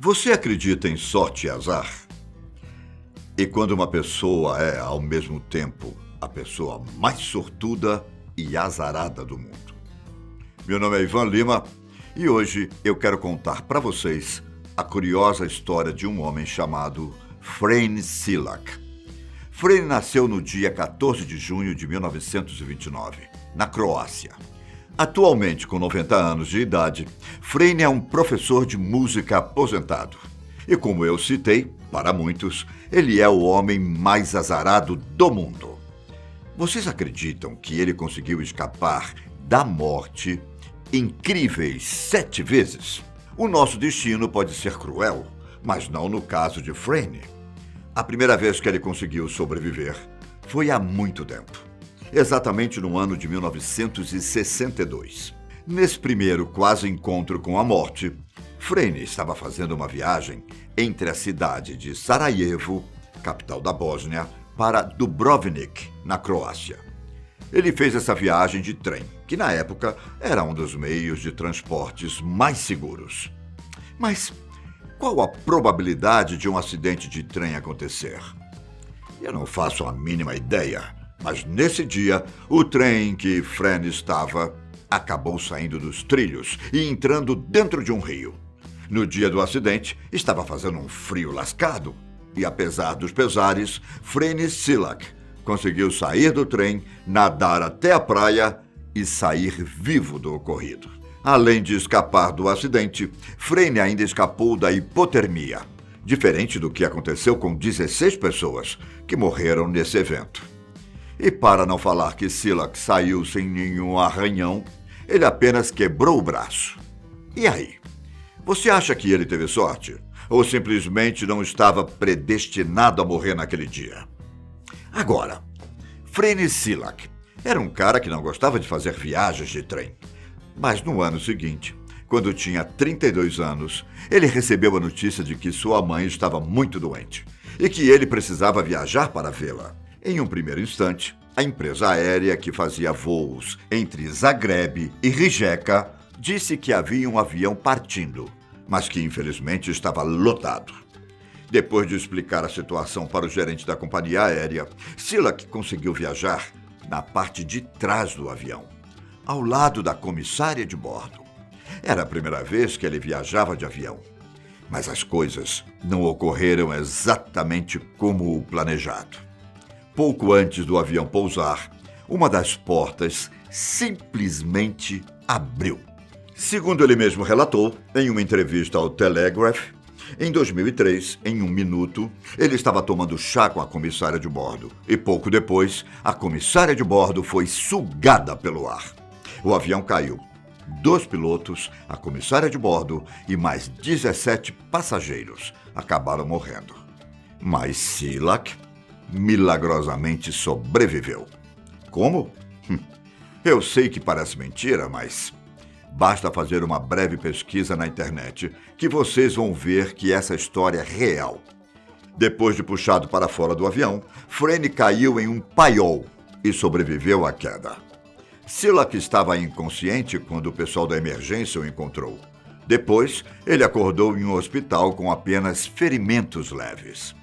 Você acredita em sorte e azar? E quando uma pessoa é, ao mesmo tempo, a pessoa mais sortuda e azarada do mundo? Meu nome é Ivan Lima e hoje eu quero contar para vocês a curiosa história de um homem chamado Frane Sillak. Frane nasceu no dia 14 de junho de 1929, na Croácia. Atualmente, com 90 anos de idade, Frane é um professor de música aposentado. E como eu citei, para muitos, ele é o homem mais azarado do mundo. Vocês acreditam que ele conseguiu escapar da morte incríveis 7 vezes? O nosso destino pode ser cruel, mas não no caso de Frane. A primeira vez que ele conseguiu sobreviver foi há muito tempo. Exatamente no ano de 1962. Nesse primeiro quase encontro com a morte, Frane estava fazendo uma viagem entre a cidade de Sarajevo, capital da Bósnia, para Dubrovnik, na Croácia. Ele fez essa viagem de trem, que na época era um dos meios de transportes mais seguros. Mas qual a probabilidade de um acidente de trem acontecer? Eu não faço a mínima ideia. Mas nesse dia, o trem em que Frane estava acabou saindo dos trilhos e entrando dentro de um rio. No dia do acidente, estava fazendo um frio lascado. E apesar dos pesares, Frane Sillak conseguiu sair do trem, nadar até a praia e sair vivo do ocorrido. Além de escapar do acidente, Frane ainda escapou da hipotermia, diferente do que aconteceu com 16 pessoas que morreram nesse evento. E para não falar que Sillak saiu sem nenhum arranhão, ele apenas quebrou o braço. E aí? Você acha que ele teve sorte? Ou simplesmente não estava predestinado a morrer naquele dia? Agora, Frane Sillak era um cara que não gostava de fazer viagens de trem. Mas no ano seguinte, quando tinha 32 anos, ele recebeu a notícia de que sua mãe estava muito doente e que ele precisava viajar para vê-la. Em um primeiro instante, a empresa aérea que fazia voos entre Zagreb e Rijeka disse que havia um avião partindo, mas que infelizmente estava lotado. Depois de explicar a situação para o gerente da companhia aérea, Sillak conseguiu viajar na parte de trás do avião, ao lado da comissária de bordo. Era a primeira vez que ele viajava de avião, mas as coisas não ocorreram exatamente como o planejado. Pouco antes do avião pousar, uma das portas simplesmente abriu. Segundo ele mesmo relatou, em uma entrevista ao Telegraph, em 2003, em um minuto, ele estava tomando chá com a comissária de bordo e pouco depois, a comissária de bordo foi sugada pelo ar. O avião caiu. 2 pilotos, a comissária de bordo e mais 17 passageiros acabaram morrendo. Mas Sillak milagrosamente sobreviveu. Como? Eu sei que parece mentira, mas basta fazer uma breve pesquisa na internet que vocês vão ver que essa história é real. Depois de puxado para fora do avião, Frane caiu em um paiol e sobreviveu à queda. Sillak estava inconsciente quando o pessoal da emergência o encontrou. Depois, ele acordou em um hospital com apenas ferimentos leves.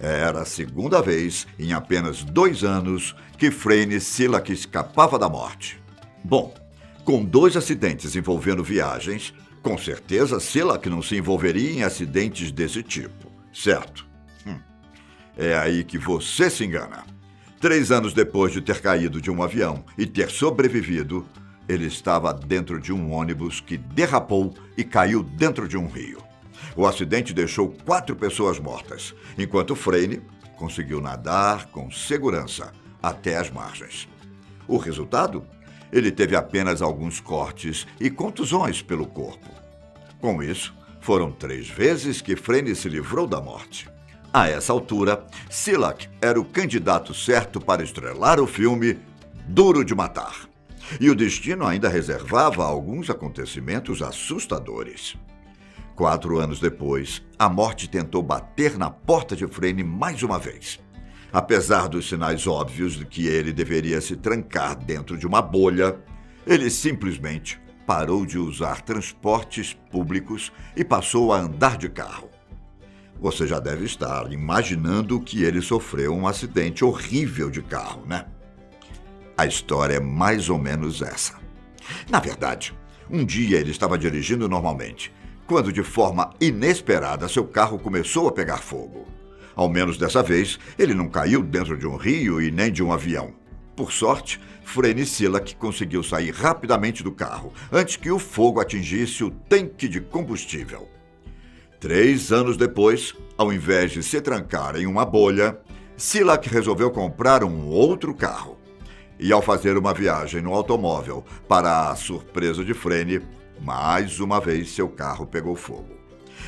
Era a segunda vez em apenas 2 anos que Frane Sillak escapava da morte. Bom, com 2 acidentes envolvendo viagens, com certeza Sillak não se envolveria em acidentes desse tipo, certo? É aí que você se engana. 3 anos depois de ter caído de um avião e ter sobrevivido, ele estava dentro de um ônibus que derrapou e caiu dentro de um rio. O acidente deixou 4 pessoas mortas, enquanto Frane conseguiu nadar com segurança até as margens. O resultado? Ele teve apenas alguns cortes e contusões pelo corpo. Com isso, foram 3 vezes que Frane se livrou da morte. A essa altura, Sillak era o candidato certo para estrelar o filme Duro de Matar. E o destino ainda reservava alguns acontecimentos assustadores. 4 anos depois, a morte tentou bater na porta de Frane mais uma vez. Apesar dos sinais óbvios de que ele deveria se trancar dentro de uma bolha, ele simplesmente parou de usar transportes públicos e passou a andar de carro. Você já deve estar imaginando que ele sofreu um acidente horrível de carro, né? A história é mais ou menos essa. Na verdade, um dia ele estava dirigindo normalmente, quando de forma inesperada seu carro começou a pegar fogo. Ao menos dessa vez, ele não caiu dentro de um rio e nem de um avião. Por sorte, Frene Silak conseguiu sair rapidamente do carro, antes que o fogo atingisse o tanque de combustível. 3 anos depois, ao invés de se trancar em uma bolha, Silak resolveu comprar um outro carro. E ao fazer uma viagem no automóvel, para a surpresa de Frene, mais uma vez seu carro pegou fogo.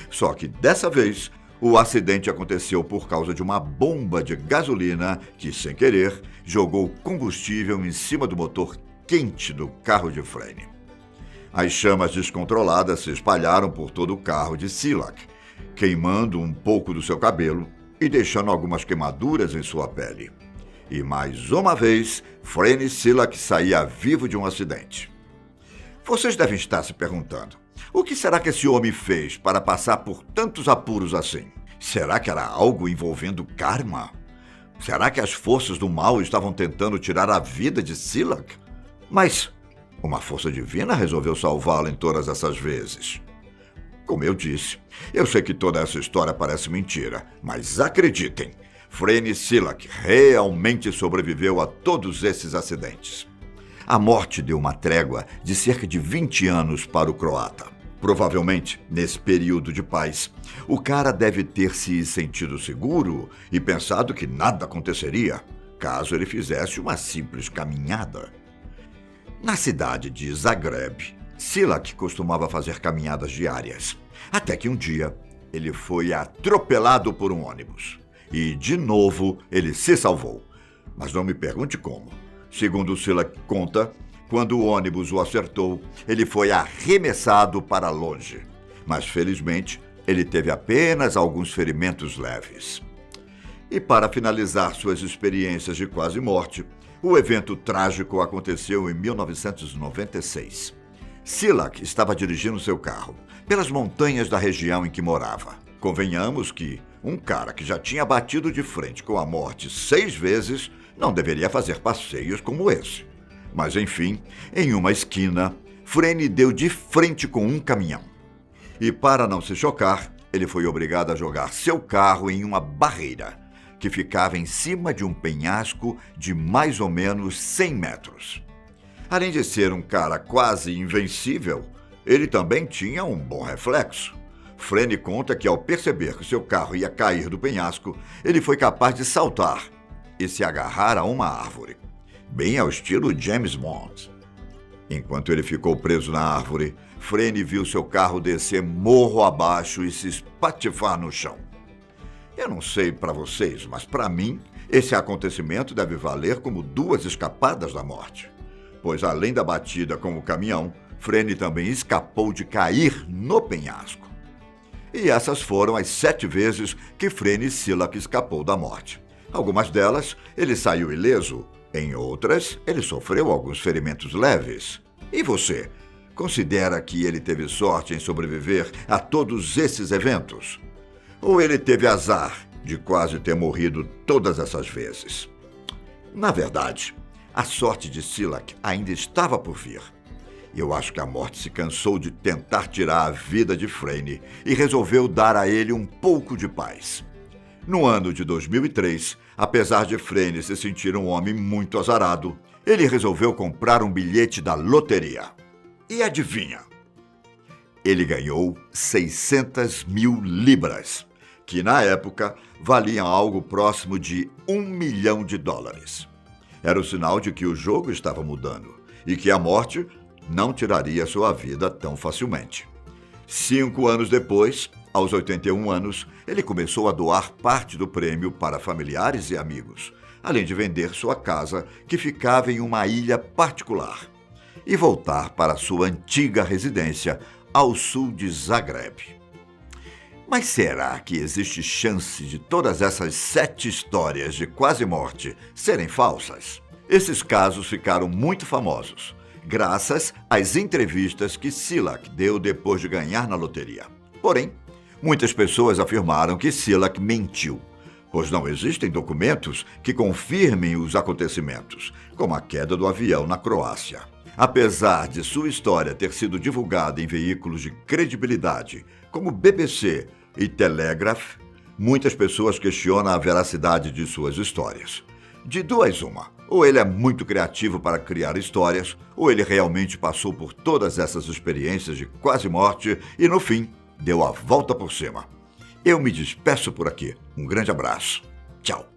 Só que dessa vez, o acidente aconteceu por causa de uma bomba de gasolina que, sem querer, jogou combustível em cima do motor quente do carro de Frene. As chamas descontroladas se espalharam por todo o carro de Silak, queimando um pouco do seu cabelo e deixando algumas queimaduras em sua pele. E mais uma vez, Frene Silak saía vivo de um acidente. Vocês devem estar se perguntando, o que será que esse homem fez para passar por tantos apuros assim? Será que era algo envolvendo karma? Será que as forças do mal estavam tentando tirar a vida de Silak? Mas uma força divina resolveu salvá-lo em todas essas vezes. Como eu disse, eu sei que toda essa história parece mentira, mas acreditem, Frene Silak realmente sobreviveu a todos esses acidentes. A morte deu uma trégua de cerca de 20 anos para o croata. Provavelmente, nesse período de paz, o cara deve ter se sentido seguro e pensado que nada aconteceria caso ele fizesse uma simples caminhada. Na cidade de Zagreb, Silak costumava fazer caminhadas diárias, até que um dia ele foi atropelado por um ônibus. E, de novo, ele se salvou. Mas não me pergunte como. Segundo Silak conta, quando o ônibus o acertou, ele foi arremessado para longe. Mas, felizmente, ele teve apenas alguns ferimentos leves. E para finalizar suas experiências de quase morte, o evento trágico aconteceu em 1996. Silak estava dirigindo seu carro pelas montanhas da região em que morava. Convenhamos que um cara que já tinha batido de frente com a morte 6 vezes não deveria fazer passeios como esse. Mas, enfim, em uma esquina, Frene deu de frente com um caminhão. E para não se chocar, ele foi obrigado a jogar seu carro em uma barreira, que ficava em cima de um penhasco de mais ou menos 100 metros. Além de ser um cara quase invencível, ele também tinha um bom reflexo. Frene conta que ao perceber que seu carro ia cair do penhasco, ele foi capaz de saltar e se agarrar a uma árvore, bem ao estilo James Bond. Enquanto ele ficou preso na árvore, Frene viu seu carro descer morro abaixo e se espatifar no chão. Eu não sei para vocês, mas para mim, esse acontecimento deve valer como 2 escapadas da morte. Pois além da batida com o caminhão, Frene também escapou de cair no penhasco. E essas foram as 7 vezes que Frene Silak escapou da morte. Algumas delas, ele saiu ileso. Em outras, ele sofreu alguns ferimentos leves. E você, considera que ele teve sorte em sobreviver a todos esses eventos? Ou ele teve azar de quase ter morrido todas essas vezes? Na verdade, a sorte de Silak ainda estava por vir. Eu acho que a morte se cansou de tentar tirar a vida de Frene e resolveu dar a ele um pouco de paz. No ano de 2003, apesar de Frene se sentir um homem muito azarado, ele resolveu comprar um bilhete da loteria. E adivinha? Ele ganhou 600 mil libras, que na época valiam algo próximo de $1 milhão. Era o sinal de que o jogo estava mudando e que a morte não tiraria sua vida tão facilmente. 5 anos depois, aos 81 anos, ele começou a doar parte do prêmio para familiares e amigos, além de vender sua casa, que ficava em uma ilha particular, e voltar para sua antiga residência ao sul de Zagreb. Mas será que existe chance de todas essas 7 histórias de quase morte serem falsas? Esses casos ficaram muito famosos graças às entrevistas que Szilard deu depois de ganhar na loteria. Porém, muitas pessoas afirmaram que Szilard mentiu, pois não existem documentos que confirmem os acontecimentos, como a queda do avião na Croácia. Apesar de sua história ter sido divulgada em veículos de credibilidade, como BBC e Telegraph, muitas pessoas questionam a veracidade de suas histórias. De duas uma, ou ele é muito criativo para criar histórias, ou ele realmente passou por todas essas experiências de quase morte e, no fim, deu a volta por cima. Eu me despeço por aqui. Um grande abraço. Tchau.